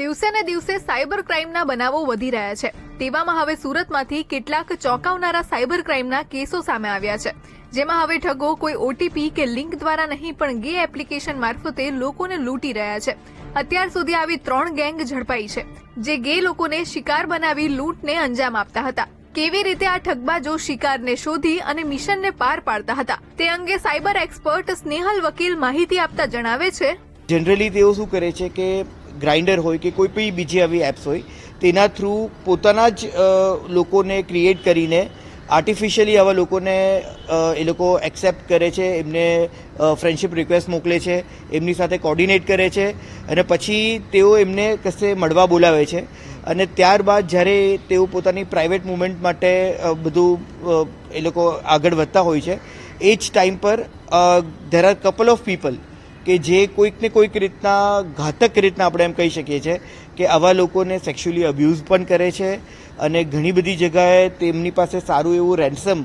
દિવસે ને દિવસે સાયબર ક્રાઇમના બનાવો વધી રહ્યા છે। તેવામાં હવે સુરતમાંથી કેટલાક ચોંકાવનારા સાયબર ક્રાઇમના કેસો સામે આવ્યા છે, જેમાં હવે ઠગો કોઈ ઓટીપી કે લિંક દ્વારા નહીં પણ ગે એપ્લિકેશન મારફતે લોકોને લૂંટી રહ્યા છે। અત્યાર સુધી આવી 3 ગેંગ ઝડપાઈ છે, જે ગે લોકોને શિકાર બનાવી લૂંટને અંજામ આપતા હતા। કેવી રીતે આ ઠગબાજો શિકારને શોધી અને મિશનને પાર પાડતા હતા તે અંગે સાયબર એક્સપર્ટ સ્નેહલ વકીલ માહિતી આપતા જણાવે છે। જનરલી તેઓ શું કરે છે કે ગ્રાઇન્ડર હોય કે કોઈ પણ બીજી આવી એપ્સ હોય તેના થ્રુ પોતાના જ લોકોને ક્રિએટ કરીને આર્ટિફિશિયલી આવા લોકોને એ લોકો એક્સેપ્ટ કરે છે, એમને ફ્રેન્ડશિપ રિક્વેસ્ટ મોકલે છે, એમની સાથે કોર્ડિનેટ કરે છે અને પછી તેઓ એમને કશે મળવા બોલાવે છે અને ત્યારબાદ જ્યારે તેઓ પોતાની પ્રાઇવેટ મુવમેન્ટ માટે બધું એ લોકો આગળ વધતા હોય છે એ જ ટાઈમ પર there are couple of people કે જે કોઈક ને કોઈક રીતના ઘાતક રીતના આપણે એમ કહી શકીએ છીએ કે આવા લોકોને સેક્સ્યુઅલી અબ્યુઝ પણ કરે છે અને ઘણી બધી જગ્યાએ તેમની પાસે સારું એવું રેન્સમ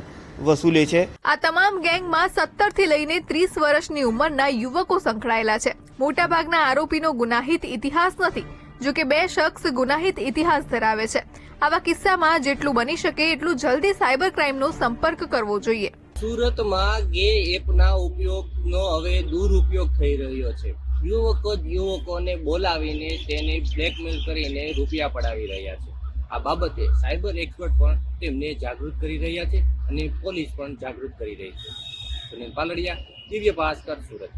વસૂલે છે। આ તમામ ગેંગમાં 17 થી લઈને 30 વર્ષની ઉંમરના યુવકો સંકળાયેલા છે। મોટાભાગના આરોપીનો ગુનાહિત ઇતિહાસ નથી, જો કે 2 શખ્સ ગુનાહિત ઇતિહાસ ધરાવે છે। આવા કિસ્સામાં જેટલું બની શકે એટલું જલ્દી સાયબર ક્રાઇમનો સંપર્ક કરવો જોઈએ। સુરતમાં ગે એપના ઉપયોગનો હવે દુરુપયોગ થઈ રહ્યો છે। યુવકો જ યુવકોને બોલાવીને તેને બ્લેકમેલ કરીને રૂપિયા પડાવી રહ્યા છે। આ બાબતે સાયબર એક્સપર્ટ પણ તેમને જાગૃત કરી રહ્યા છે અને પોલીસ પણ જાગૃત કરી રહી છે। સુનિલ પાલડિયા, દિવ્ય ભાસ્કર, સુરત।